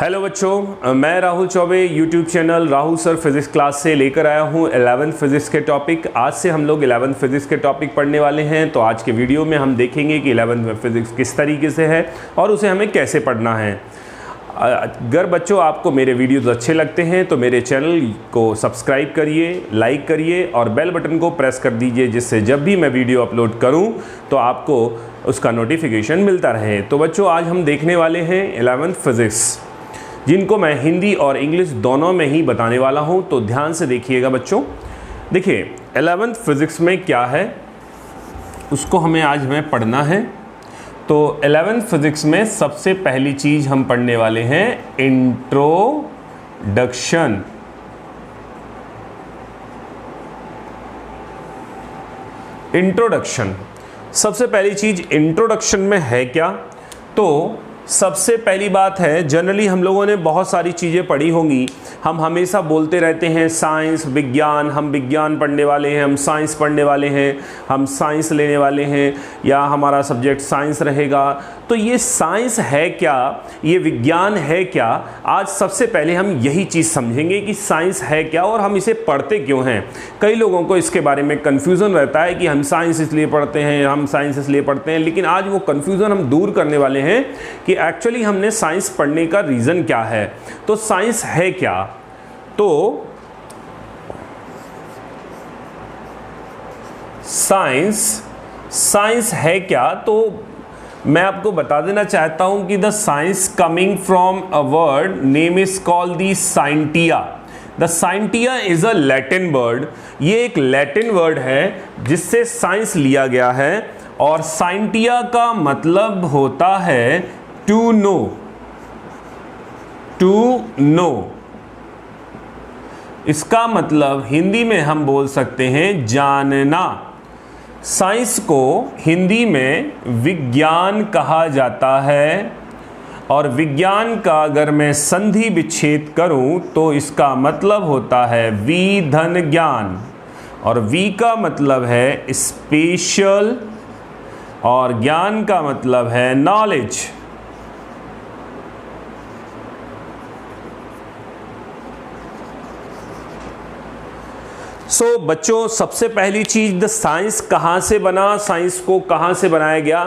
Hello बच्चों, मैं Rahul Choubey YouTube channel Rahul sir physics class से लेकर आया हूँ 11th फिजिक्स के टॉपिक। आज से हम लोग 11th फिजिक्स के टॉपिक पढ़ने वाले हैं। तो आज के वीडियो में हम देखेंगे कि 11th में फिजिक्स किस तरीके से है और उसे हमें कैसे पढ़ना है। अगर बच्चों आपको मेरे वीडियोस अच्छे लगते हैं तो मेरे चैनल को सब्सक्राइब करिए, लाइक करिए और बेल बटन को प्रेस कर दीजिए, जिससे जब भी मैं वीडियो अपलोड करूं तो आपको उसका नोटिफिकेशन मिलता रहे। तो बच्चों आज हम देखने वाले हैं 11th फिजिक्स, जिनको मैं हिंदी और इंग्लिश दोनों में ही बताने वाला हूं। तो ध्यान से देखिएगा बच्चों। देखिए 11th फिजिक्स में क्या है उसको हमें पढ़ना है। तो 11th फिजिक्स में सबसे पहली चीज़ हम पढ़ने वाले हैं इंट्रोडक्शन। इंट्रोडक्शन सबसे पहली चीज़ इंट्रोडक्शन में है क्या? तो सबसे पहली बात है, जनरली हम लोगों ने बहुत सारी चीज़ें पढ़ी होंगी। हम हमेशा बोलते रहते हैं साइंस, विज्ञान, हम विज्ञान पढ़ने वाले हैं, हम साइंस पढ़ने वाले हैं, हम साइंस लेने वाले हैं, या हमारा सब्जेक्ट साइंस रहेगा। तो ये साइंस है क्या, ये विज्ञान है क्या? आज सबसे पहले हम यही चीज़ समझेंगे कि साइंस है क्या और हम इसे पढ़ते क्यों हैं। कई लोगों को इसके बारे में कन्फ्यूज़न रहता है कि हम साइंस इसलिए पढ़ते हैं, हम साइंस इसलिए पढ़ते हैं, लेकिन आज वो कन्फ्यूज़न हम दूर करने वाले हैं कि एक्चुअली हमने साइंस पढ़ने का रीज़न क्या है। तो साइंस है क्या? तो साइंस है क्या? तो मैं आपको बता देना चाहता हूं कि the science coming from a word name is called the scientia. The scientia is a Latin word. ये एक लैटिन वर्ड है जिससे साइंस लिया गया है, और साइंटिया का मतलब होता है टू नो। टू नो इसका मतलब हिंदी में हम बोल सकते हैं जानना। साइंस को हिंदी में विज्ञान कहा जाता है, और विज्ञान का अगर मैं संधि विच्छेद करूं तो इसका मतलब होता है वी धन ज्ञान, और वी का मतलब है स्पेशल, और ज्ञान का मतलब है नॉलेज। सो बच्चों सबसे पहली चीज़, द साइंस कहाँ से बना, साइंस को कहाँ से बनाया गया?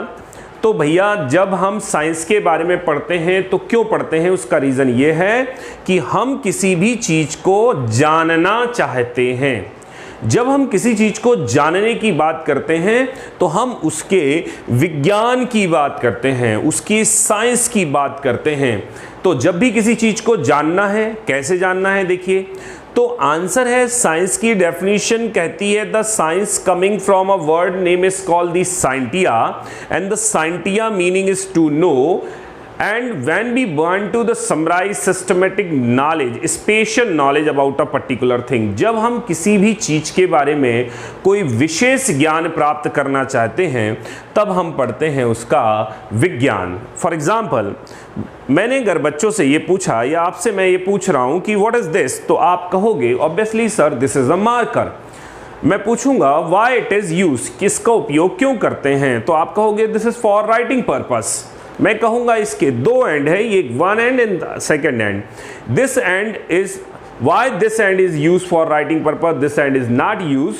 तो भैया जब हम साइंस के बारे में पढ़ते हैं तो क्यों पढ़ते हैं, उसका रीज़न ये है कि हम किसी भी चीज़ को जानना चाहते हैं। जब हम किसी चीज़ को जानने की बात करते हैं तो हम उसके विज्ञान की बात करते हैं, उसकी साइंस की बात करते हैं। तो जब भी किसी चीज़ को जानना है, कैसे जानना है? देखिए, तो आंसर है, साइंस की डेफिनेशन कहती है the science coming from a word name is called the scientia, and the scientia meaning is to know. And when we want to the summarize systematic knowledge, special knowledge about a particular thing, जब हम किसी भी चीज़ के बारे में कोई विशेष ज्ञान प्राप्त करना चाहते हैं तब हम पढ़ते हैं उसका विज्ञान। फॉर एग्जाम्पल, मैंने अगर बच्चों से ये पूछा, या आपसे मैं ये पूछ रहा हूँ कि व्हाट इज़ दिस, तो आप कहोगे obviously sir this is a marker. मैं पूछूंगा व्हाई इट इज़ यूज, किसका उपयोग क्यों करते हैं, तो आप कहोगे this is for writing purpose. मैं कहूँगा इसके दो एंड है, ये one and and second and. This and is why this and is use for writing purpose, this and is not use.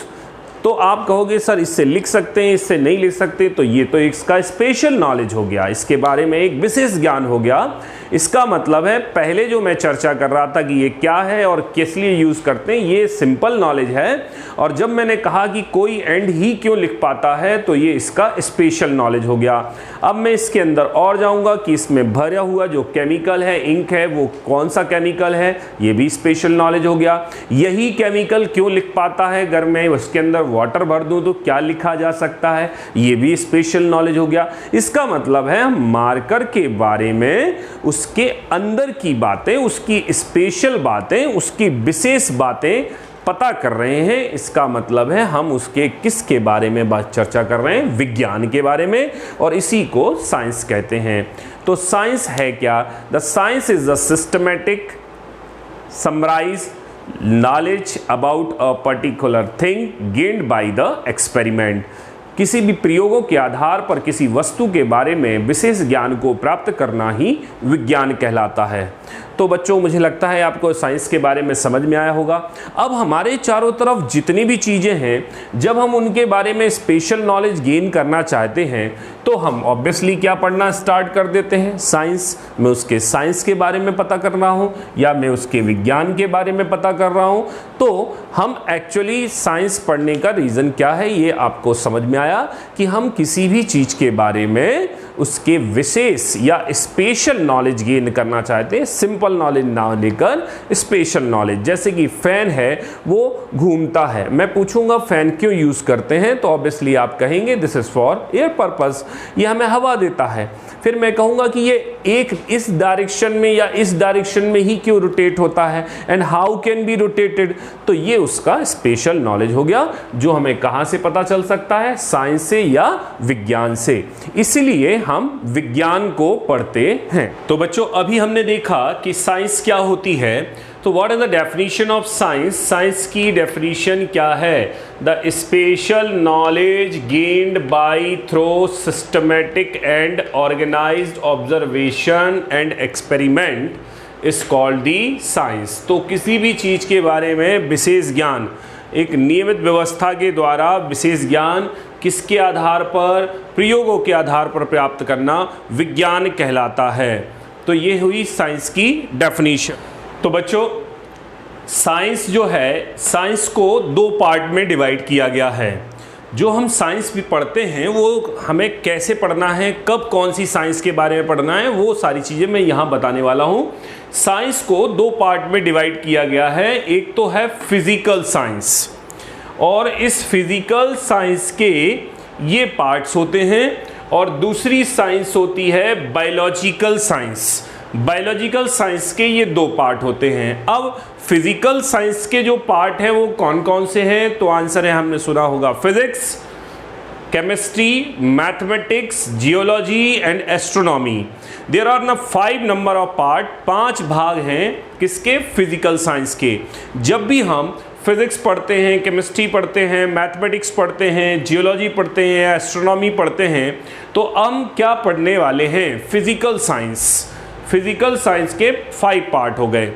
तो आप कहोगे सर इससे लिख सकते हैं, इससे नहीं लिख सकते। तो ये तो इसका स्पेशल नॉलेज हो गया, इसके बारे में एक विशेष ज्ञान हो गया। इसका मतलब है पहले जो मैं चर्चा कर रहा था कि ये क्या है और किस लिए यूज़ करते हैं, ये सिंपल नॉलेज है। और जब मैंने कहा कि कोई एंड ही क्यों लिख पाता है, तो ये इसका स्पेशल नॉलेज हो गया। अब मैं इसके अंदर और जाऊंगा कि इसमें भरा हुआ जो केमिकल है, इंक है, वो कौन सा केमिकल है, ये भी स्पेशल नॉलेज हो गया। यही केमिकल क्यों लिख पाता है, अगर मैं उसके अंदर वाटर भर दूं तो क्या लिखा जा सकता है, ये भी स्पेशल नॉलेज हो गया। इसका मतलब है हम मार्कर के बारे में उसके अंदर की बातें, उसकी स्पेशल बातें, उसकी विशेष बातें पता कर रहे हैं। इसका मतलब है हम उसके किसके बारे में बात चर्चा कर रहे हैं, विज्ञान के बारे में, और इसी को साइंस कहते हैं। तो साइंस है क्या? The science is the systematic summarise knowledge about a particular thing gained by the experiment। किसी भी प्रयोगों के आधार पर किसी वस्तु के बारे में विशेष ज्ञान को प्राप्त करना ही विज्ञान कहलाता है। तो बच्चों, मुझे लगता है आपको साइंस के बारे में समझ में आया होगा। अब हमारे चारों तरफ जितनी भी चीज़ें हैं, जब हम उनके बारे में स्पेशल नॉलेज गेन करना चाहते हैं तो हम ऑब्वियसली क्या पढ़ना स्टार्ट कर देते हैं, साइंस। मैं उसके साइंस के बारे में पता कर रहा हूँ या मैं उसके विज्ञान के बारे में पता कर रहा हूँ। तो हम एक्चुअली साइंस पढ़ने का रीज़न क्या है, ये आपको समझ में आया कि हम किसी भी चीज़ के बारे में उसके विशेष या स्पेशल नॉलेज गेन करना चाहते हैं। सिंपल नॉलेज ना लेकर स्पेशल नॉलेज। जैसे कि फैन है, वो घूमता है, मैं पूछूंगा फैन क्यों यूज़ करते हैं, तो ऑब्वियसली आप कहेंगे this is for air purpose, ये हमें हवा देता है। फिर मैं कहूँगा कि ये एक इस डायरेक्शन में या इस डायरेक्शन में ही क्यों रोटेट होता है, and how can be rotated, तो ये उसका स्पेशल नॉलेज हो गया, जो हमें कहाँ से पता चल सकता है, साइंस से या विज्ञान से। इसीलिए हम विज्ञान को पढ़ते हैं। तो बच्चों, अभी हमने देखा कि साइंस क्या होती है। तो what is the definition of science? Science की डेफिनेशन क्या है? The special knowledge gained by through systematic and organised observation and experiment is called the science. तो किसी भी चीज़ के बारे में विशेष ज्ञान, एक नियमित व्यवस्था के द्वारा विशेष ज्ञान किसके आधार पर, प्रयोगों के आधार पर प्राप्त करना विज्ञान कहलाता है। तो ये हुई साइंस की डेफिनेशन। तो बच्चों, साइंस जो है, साइंस को दो पार्ट में डिवाइड किया गया है। जो हम साइंस भी पढ़ते हैं वो हमें कैसे पढ़ना है, कब कौन सी साइंस के बारे में पढ़ना है, वो सारी चीज़ें मैं यहाँ बताने वाला हूँ। साइंस को दो पार्ट में डिवाइड किया गया है। एक तो है फिजिकल साइंस, और इस फिजिकल साइंस के ये पार्ट्स होते हैं, और दूसरी साइंस होती है बायोलॉजिकल साइंस। बायोलॉजिकल साइंस के ये दो पार्ट होते हैं। अब फिजिकल साइंस के जो पार्ट हैं वो कौन कौन से हैं, तो आंसर है, हमने सुना होगा, physics, chemistry, mathematics, geology and astronomy. There are ना 5 नंबर ऑफ पार्ट, 5 भाग हैं किसके, फिजिकल साइंस के। जब भी हम फिजिक्स पढ़ते हैं, केमिस्ट्री पढ़ते हैं, मैथमेटिक्स पढ़ते हैं, जियोलॉजी पढ़ते हैं, एस्ट्रोनॉमी पढ़ते हैं, तो हम क्या पढ़ने वाले हैं, फिजिकल साइंस। फिजिकल साइंस के 5 पार्ट हो गए।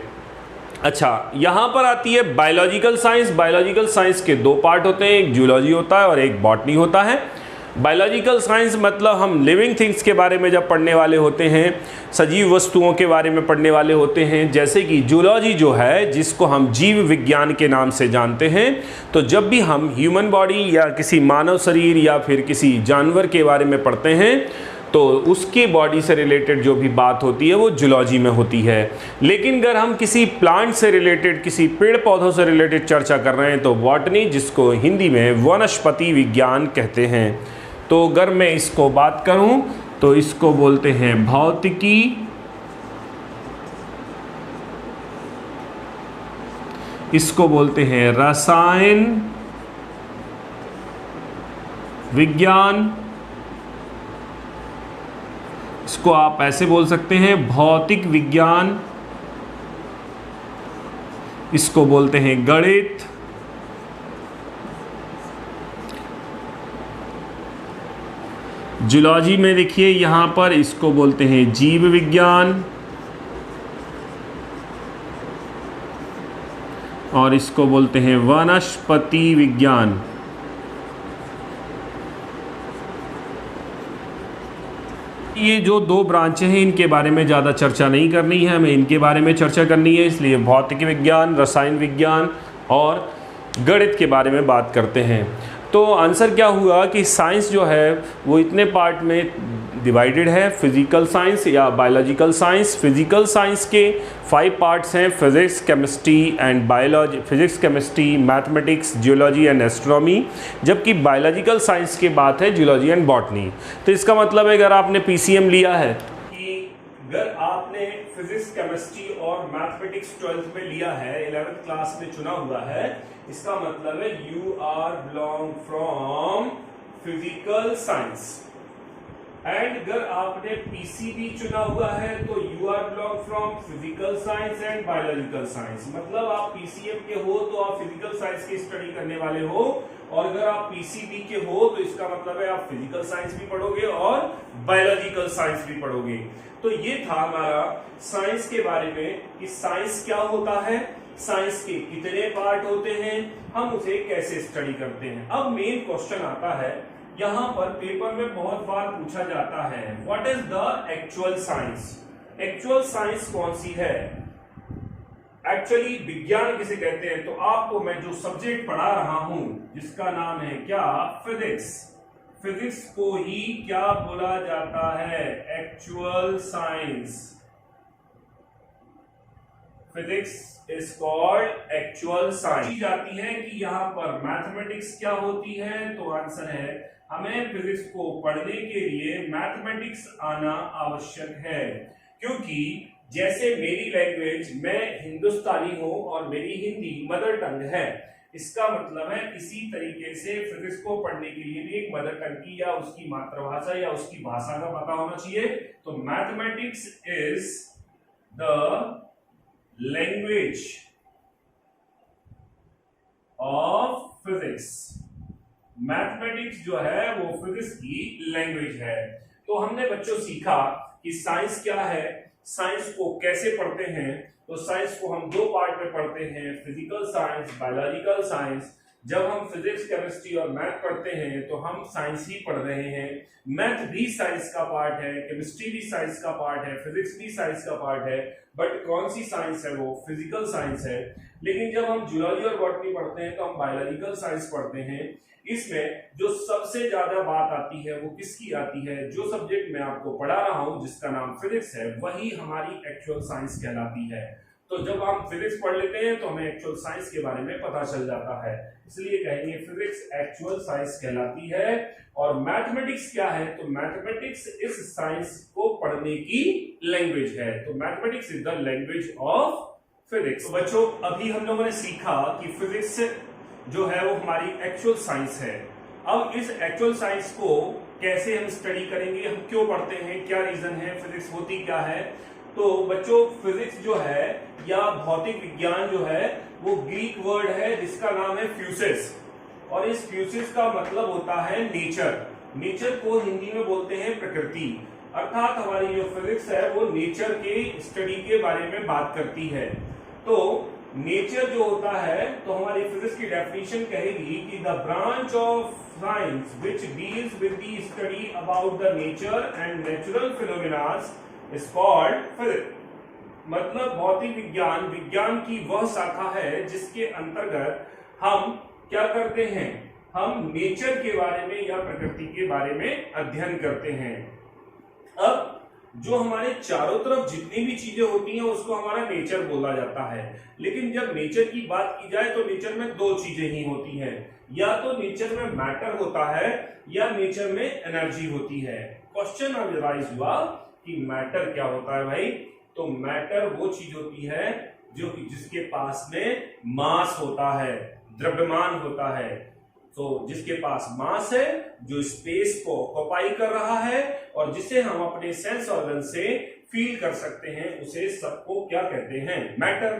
अच्छा, यहाँ पर आती है बायोलॉजिकल साइंस। बायोलॉजिकल साइंस के 2 पार्ट होते हैं, एक जूलॉजी होता है और एक बॉटनी होता है। बायोलॉजिकल साइंस मतलब हम लिविंग थिंग्स के बारे में जब पढ़ने वाले होते हैं, सजीव वस्तुओं के बारे में पढ़ने वाले होते हैं। जैसे कि जूलॉजी जो है, जिसको हम जीव विज्ञान के नाम से जानते हैं, तो जब भी हम ह्यूमन बॉडी या किसी मानव शरीर या फिर किसी जानवर के बारे में पढ़ते हैं, तो उसकी बॉडी से रिलेटेड जो भी बात होती है वो जूलॉजी में होती है। लेकिन अगर हम किसी प्लांट से रिलेटेड, किसी पेड़ पौधों से रिलेटेड चर्चा कर रहे हैं, तो बॉटनी, जिसको हिंदी में वनस्पति विज्ञान कहते हैं। तो अगर मैं इसको बात करूं तो इसको बोलते हैं भौतिकी, इसको बोलते हैं रसायन विज्ञान, इसको आप ऐसे बोल सकते हैं भौतिक विज्ञान, इसको बोलते हैं गणित, जूलॉजी में देखिए यहाँ पर इसको बोलते हैं जीव विज्ञान, और इसको बोलते हैं वनस्पति विज्ञान। ये जो 2 ब्रांचें हैं, इनके बारे में ज़्यादा चर्चा नहीं करनी है, हमें इनके बारे में चर्चा करनी है, इसलिए भौतिक विज्ञान, रसायन विज्ञान और गणित के बारे में बात करते हैं। तो आंसर क्या हुआ कि साइंस जो है वो इतने पार्ट में डिवाइडेड है, फिजिकल साइंस या बायोलॉजिकल साइंस। फिजिकल साइंस के 5 पार्ट्स हैं, physics, chemistry and biology, physics, chemistry, mathematics, geology and astronomy. जबकि बायोलॉजिकल साइंस की बात है जियोलॉजी एंड बॉटनी। तो इसका मतलब है अगर आपने पीसीएम लिया है, कि अगर आपने फिजिक्स, केमिस्ट्री और मैथमेटिक्स 12th में लिया है, 11th क्लास में चुना हुआ है, इसका मतलब है you are belong from physical science. And अगर आपने पीसीबी चुना हुआ है तो you are belong from physical science and biological science, मतलब आप पीसीएम के हो तो आप फिजिकल साइंस की स्टडी करने वाले हो, और अगर आप पीसीबी के हो तो इसका मतलब है आप फिजिकल साइंस भी पढ़ोगे और बायोलॉजिकल साइंस भी पढ़ोगे। तो ये था हमारा साइंस के बारे में कि साइंस क्या होता है, साइंस के कितने पार्ट होते हैं, हम उसे कैसे स्टडी करते हैं। अब मेन क्वेश्चन आता है, यहां पर पेपर में बहुत बार पूछा जाता है, what is the actual science. Actual science कौन सी है, एक्चुअली विज्ञान किसे कहते हैं। तो आपको मैं जो सब्जेक्ट पढ़ा रहा हूं जिसका नाम है क्या, फिजिक्स, फिजिक्स को ही क्या बोला जाता है, actual science. Physics is called actual science. जाती है कि यहां पर मैथमेटिक्स क्या होती है, तो आंसर है हमें फिजिक्स को पढ़ने के लिए मैथमेटिक्स आना आवश्यक है, क्योंकि जैसे मेरी लैंग्वेज, मैं हिंदुस्तानी हूं और मेरी हिंदी मदर टंग है, इसका मतलब है इसी तरीके से फिजिक्स को पढ़ने के लिए भी एक मदर टंग की या उसकी मातृभाषा या उसकी भाषा का पता होना चाहिए। तो mathematics is the language of physics. Mathematics जो है वो फिजिक्स की लैंग्वेज है। तो हमने बच्चों सीखा कि साइंस क्या है, साइंस को कैसे पढ़ते हैं। तो साइंस को हम दो पार्ट में पढ़ते हैं, फिजिकल साइंस, बायोलॉजिकल साइंस। जब हम फिजिक्स, केमिस्ट्री और मैथ पढ़ते हैं तो हम साइंस ही पढ़ रहे हैं। मैथ भी साइंस का पार्ट है, केमिस्ट्री भी साइंस का पार्ट है, फिजिक्स भी साइंस का पार्ट है, बट कौन सी साइंस है, वो फिजिकल साइंस है। लेकिन जब हम जूलॉजी और बॉटनी पढ़ते हैं तो हम बायोलॉजिकल साइंस पढ़ते हैं। इसमें जो सबसे ज्यादा बात आती है वो किसकी आती है, जो सब्जेक्ट मैं आपको पढ़ा रहा हूं जिसका नाम फिजिक्स है, वही हमारी एक्चुअल साइंस कहलाती है। तो जब हम फिजिक्स पढ़ लेते हैं तो हमें एक्चुअल साइंस के बारे में पता चल जाता है, इसलिए कहेंगे फिजिक्स एक्चुअल साइंस कहलाती है। और मैथमेटिक्स क्या है, तो मैथमेटिक्स इस साइंस को पढ़ने की लैंग्वेज है। तो mathematics is the language of physics. तो बच्चों अभी हम लोगों ने सीखा कि फिजिक्स जो है वो हमारी एक्चुअल साइंस है। अब इस एक्चुअल साइंस को कैसे हम स्टडी करेंगे, हम क्यों पढ़ते हैं, क्या रीजन है, फिजिक्स होती क्या है। तो बच्चों फिजिक्स जो है या भौतिक विज्ञान जो है वो ग्रीक वर्ड है जिसका नाम है फ्यूसिस, और इस फ्यूसिस का मतलब होता है नेचर। नेचर को हिंदी में बोलते हैं प्रकृति, अर्थात हमारी जो फिजिक्स है वो नेचर के स्टडी के बारे में बात करती है। तो नेचर जो होता है, तो हमारी फिजिक्स की डेफिनेशन कहेगी कि the branch of science which deals with the study about the nature and natural phenomena is called physics. मतलब भौतिक विज्ञान, विज्ञान की वह शाखा है जिसके अंतर्गत हम क्या करते हैं, हम नेचर के बारे में या प्रकृति के बारे में अध्ययन करते हैं। अब जो हमारे चारों तरफ जितनी भी चीजें होती हैं उसको हमारा नेचर बोला जाता है। लेकिन जब नेचर की बात की जाए तो नेचर में दो चीजें ही होती हैं, या तो नेचर में मैटर होता है या नेचर में एनर्जी होती है। क्वेश्चन अब राइज हुआ कि मैटर क्या होता है भाई। तो मैटर वो चीज होती है जो कि जिसके पास में मास होता है, द्रव्यमान होता है। तो जिसके पास मास है, जो स्पेस को ऑक्युपाई कर रहा है और जिसे हम अपने सेंस ऑर्गन से फील कर सकते हैं, उसे सबको क्या कहते हैं, मैटर।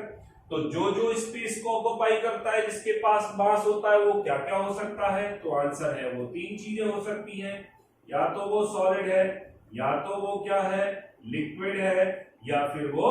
तो जो जो स्पेस को ऑक्युपाई करता है, जिसके पास मास होता है, वो क्या क्या हो सकता है। तो आंसर है वो तीन चीजें हो सकती हैं, या तो वो सॉलिड है, या तो वो क्या है, लिक्विड है, या फिर वो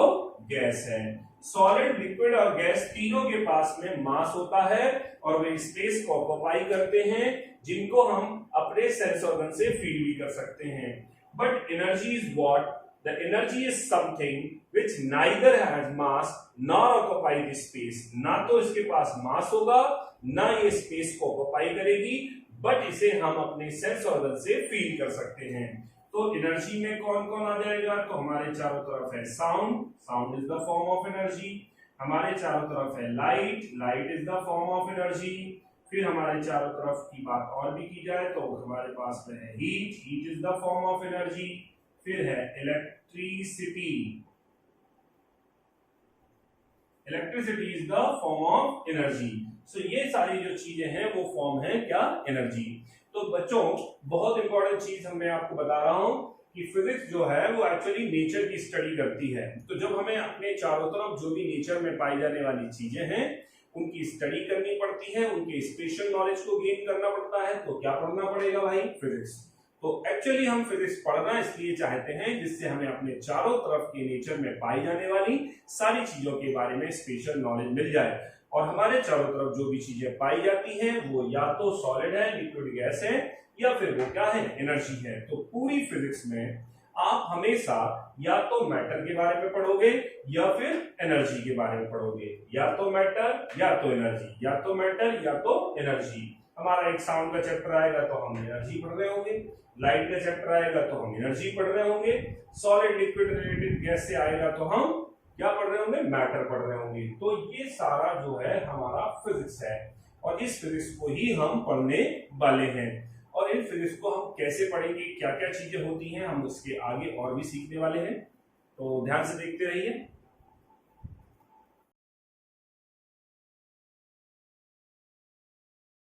गैस है। सॉलिड, लिक्विड और गैस तीनों के पास में मास होता है और वे स्पेस को ऑक्युपाई करते हैं, जिनको हम अपने सेंस ऑर्गन से फील भी कर सकते हैं। But energy is what, the energy is something which neither has mass nor occupy the space. ना तो इसके पास मास होगा, ना ये स्पेस को ऑक्युपाई करेगी, बट इसे हम अपने सेंस ऑर्गन से फील कर सकते हैं। तो एनर्जी में कौन कौन आ जाएगा, तो हमारे चारों तरफ है sound, sound is the form of energy. हमारे चारों तरफ है light, light is the form of energy. फिर हमारे चारों तरफ की बात और भी की जाए तो हमारे पास में है heat, heat is the form of energy. फिर है electricity, electricity is the form of energy. So ये सारी जो चीजें हैं वो फॉर्म है क्या, एनर्जी। तो बच्चों बहुत इंपॉर्टेंट चीज मैं आपको बता रहा हूं कि फिजिक्स जो है वो एक्चुअली नेचर की स्टडी करती है। तो जब हमें अपने चारों तरफ जो भी नेचर में पाई जाने वाली चीजें हैं उनकी स्टडी करनी पड़ती है, उनके स्पेशल नॉलेज को गेन करना पड़ता है, तो क्या पढ़ना पड़ेगा भाई? फिजिक्स। तो एक्चुअली हम फिजिक्स पढ़ना इसलिए चाहते हैं जिससे हमें अपने चारों तरफ के नेचर में पाई जाने वाली सारी चीजों के बारे में स्पेशल नॉलेज मिल जाए। और हमारे चारों तरफ जो भी चीजें पाई जाती हैं वो या तो सॉलिड है, लिक्विड गैस है, या फिर वो क्या है? एनर्जी है। तो पूरी फिजिक्स में आप हमेशा या तो मैटर के बारे में पढ़ोगे या फिर एनर्जी के बारे में पढ़ोगे, या तो मैटर या तो एनर्जी, या तो मैटर या तो एनर्जी। हमारा एक साउंड का चैप्टर आएगा तो हम एनर्जी पढ़ रहे होंगे, लाइट का चैप्टर आएगा तो हम एनर्जी पढ़ रहे होंगे, सॉलिड लिक्विड रिलेटेड गैस से आएगा तो हम क्या पढ़ रहे होंगे? मैटर पढ़ रहे होंगे। तो ये सारा जो है हमारा फिजिक्स है और इस फिजिक्स को ही हम पढ़ने वाले हैं। और इन फिजिक्स को हम कैसे पढ़ेंगे, क्या क्या चीजें होती हैं, हम उसके आगे और भी सीखने वाले हैं। तो ध्यान से देखते रहिए।